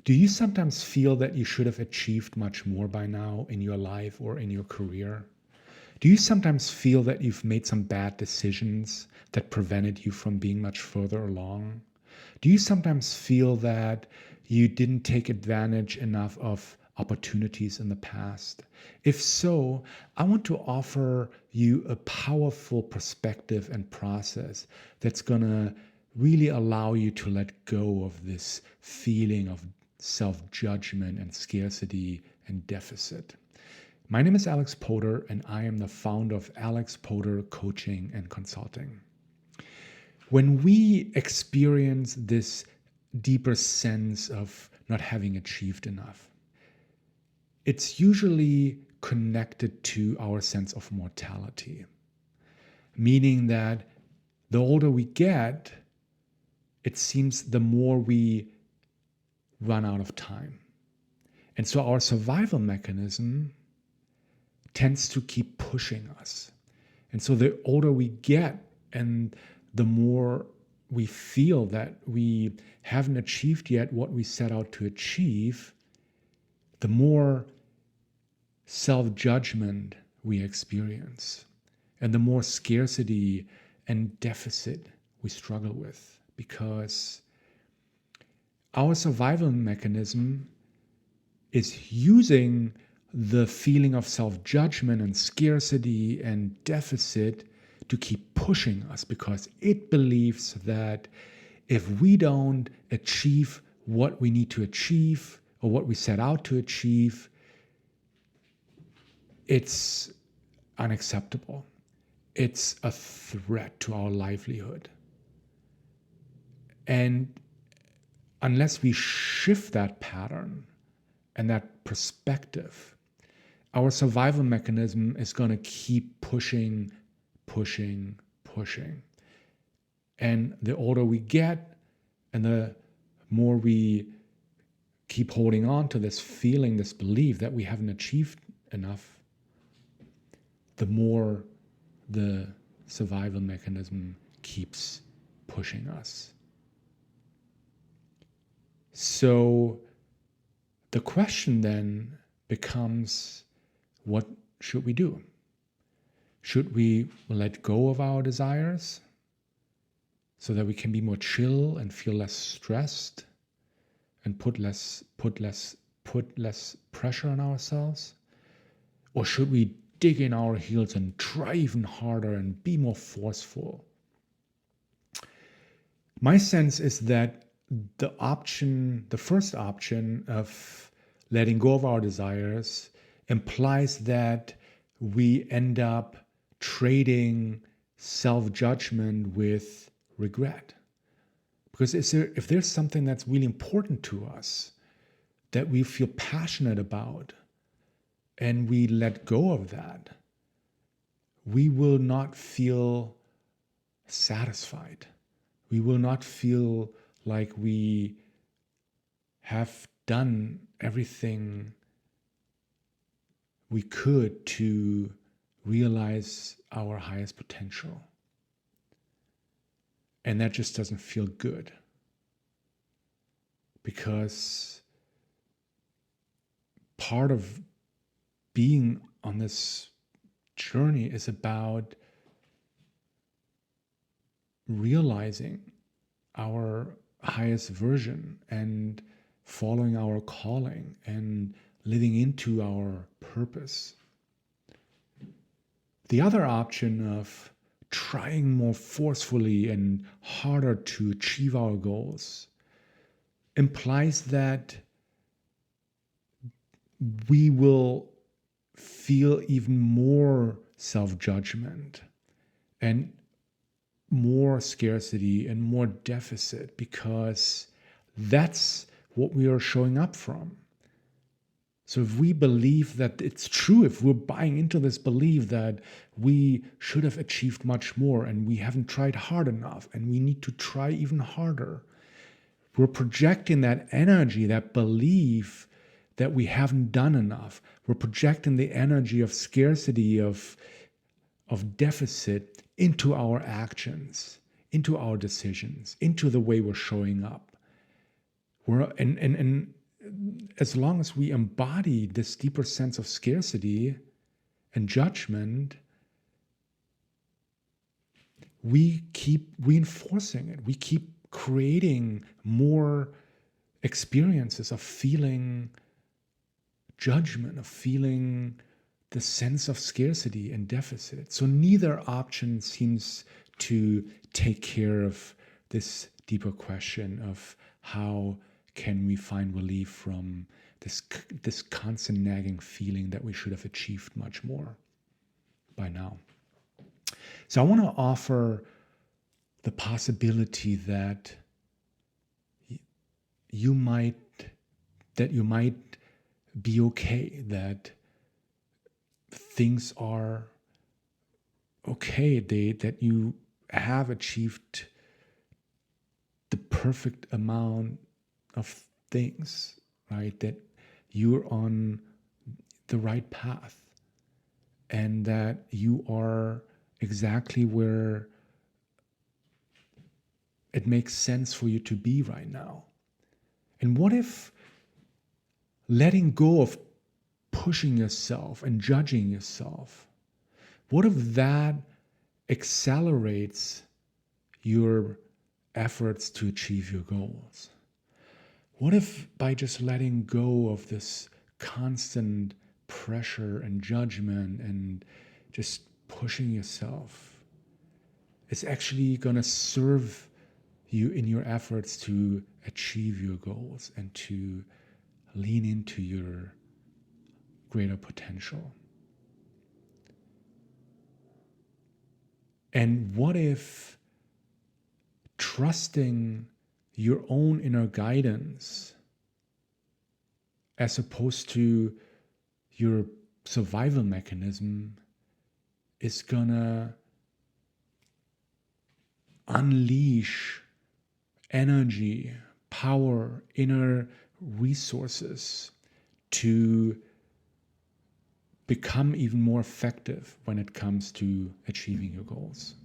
Do you sometimes feel that you should have achieved much more by now in your life or in your career? Do you sometimes feel that you've made some bad decisions that prevented you from being much further along? Do you sometimes feel that you didn't take advantage enough of opportunities in the past? If so, I want to offer you a powerful perspective and process that's going to really allow you to let go of this feeling of self judgment and scarcity and deficit. My name is Alex Potter, and I am the founder of Alex Potter Coaching and Consulting. When we experience this deeper sense of not having achieved enough, it's usually connected to our sense of mortality, meaning that the older we get, it seems the more we run out of time. And so our survival mechanism tends to keep pushing us. And so the older we get and the more we feel that we haven't achieved yet what we set out to achieve, the more self-judgment we experience and the more scarcity and deficit we struggle with, because our survival mechanism is using the feeling of self-judgment and scarcity and deficit to keep pushing us, because it believes that if we don't achieve what we need to achieve or what we set out to achieve, it's unacceptable. It's a threat to our livelihood. And unless we shift that pattern and that perspective, our survival mechanism is going to keep pushing. And the older we get and the more we keep holding on to this feeling, this belief that we haven't achieved enough, the more the survival mechanism keeps pushing us. So the question then becomes, what should we do? Should we let go of our desires so that we can be more chill and feel less stressed and put less pressure on ourselves? Or should we dig in our heels and try even harder and be more forceful? My sense is that the first option of letting go of our desires implies that we end up trading self-judgment with regret. Because if there's something that's really important to us that we feel passionate about and we let go of that, we will not feel satisfied. We will not feel like we have done everything we could to realize our highest potential. And that just doesn't feel good, because part of being on this journey is about realizing our highest version and following our calling and living into our purpose. The other option of trying more forcefully and harder to achieve our goals implies that we will feel even more self-judgment and more scarcity and more deficit, because that's what we are showing up from. So if we believe that it's true, if we're buying into this belief that we should have achieved much more and we haven't tried hard enough and we need to try even harder, we're projecting that energy, that belief that we haven't done enough. We're projecting the energy of scarcity, of deficit into our actions, into our decisions, into the way we're showing up. as long as we embody this deeper sense of scarcity and judgment, we keep reinforcing it. We keep creating more experiences of feeling judgment, of feeling the sense of scarcity and deficit. So neither option seems to take care of this deeper question of how can we find relief from this constant nagging feeling that we should have achieved much more by now. So I want to offer the possibility that you might be okay, that things are okay, that you have achieved the perfect amount of things, right? That you're on the right path and that you are exactly where it makes sense for you to be right now. And what if letting go of pushing yourself and judging yourself, what if that accelerates your efforts to achieve your goals? What if by just letting go of this constant pressure and judgment and just pushing yourself, it's actually going to serve you in your efforts to achieve your goals and to lean into your greater potential? And what if trusting your own inner guidance as opposed to your survival mechanism is gonna unleash energy, power, inner resources to become even more effective when it comes to achieving your goals?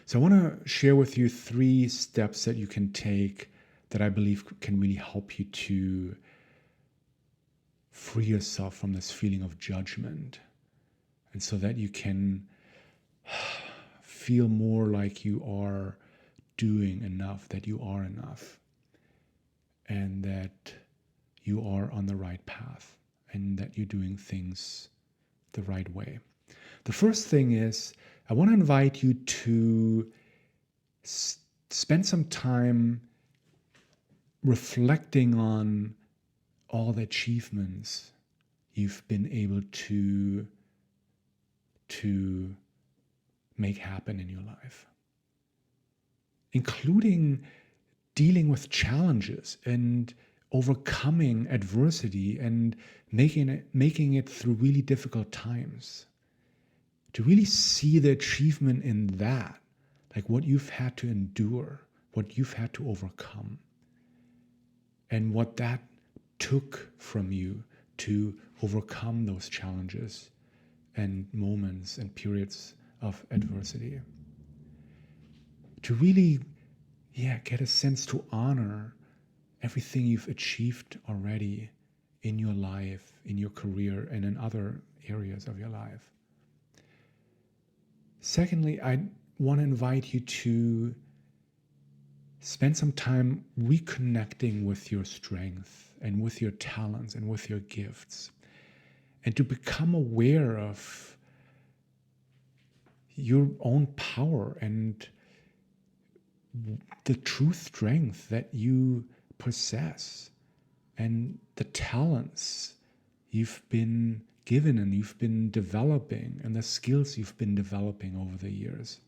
So I want to share with you 3 steps that you can take that I believe can really help you to free yourself from this feeling of judgment, and so that you can feel more like you are doing enough, that you are enough, and that you are on the right path, and that you're doing things the right way. The first thing is, I want to invite you to spend some time reflecting on all the achievements you've been able to make happen in your life, including dealing with challenges and overcoming adversity and making it through really difficult times. To really see the achievement in that, like what you've had to endure, what you've had to overcome, and what that took from you to overcome those challenges and moments and periods of adversity. To really, get a sense to honor everything you've achieved already in your life, in your career, and in other areas of your life. Secondly, I want to invite you to spend some time reconnecting with your strength and with your talents and with your gifts, and to become aware of your own power and the true strength that you possess and the talents you've been given and you've been developing and the skills you've been developing over the years.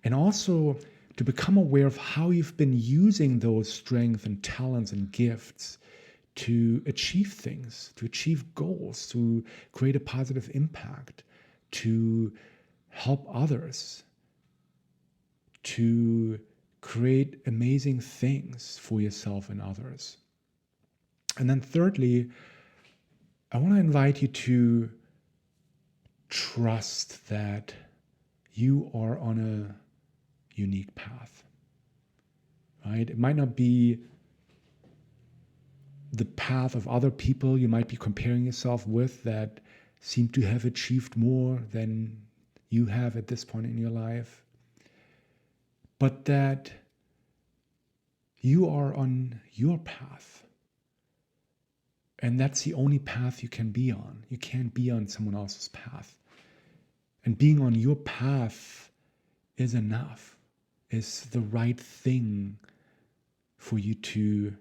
And also to become aware of how you've been using those strengths and talents and gifts to achieve things, to achieve goals, to create a positive impact, to help others, to create amazing things for yourself and others. And then thirdly, I want to invite you to trust that you are on a unique path, right? It might not be the path of other people you might be comparing yourself with that seem to have achieved more than you have at this point in your life, but that you are on your path. And that's the only path you can be on. You can't be on someone else's path. And being on your path is enough, is the right thing for you to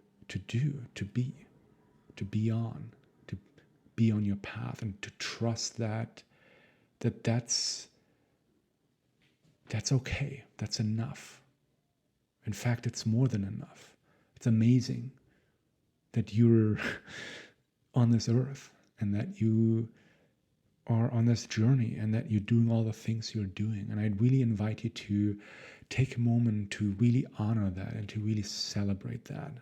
do, to be on your path, and to trust that's okay. That's enough. In fact, it's more than enough. It's amazing that you're on this earth and that you are on this journey and that you're doing all the things you're doing. And I'd really invite you to take a moment to really honor that and to really celebrate that.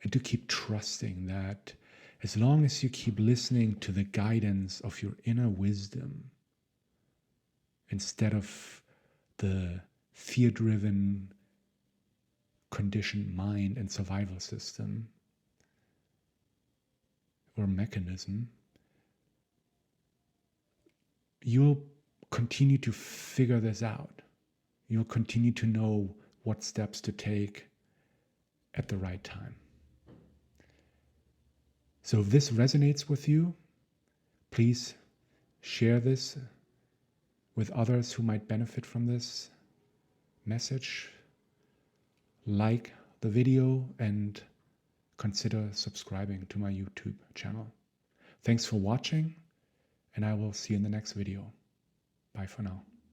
And to keep trusting that as long as you keep listening to the guidance of your inner wisdom instead of the fear-driven, conditioned mind and survival system or mechanism, you'll continue to figure this out. You'll continue to know what steps to take at the right time. So if this resonates with you, please share this with others who might benefit from this message. Like the video and consider subscribing to my YouTube channel. Thanks for watching, and I will see you in the next video. Bye for now.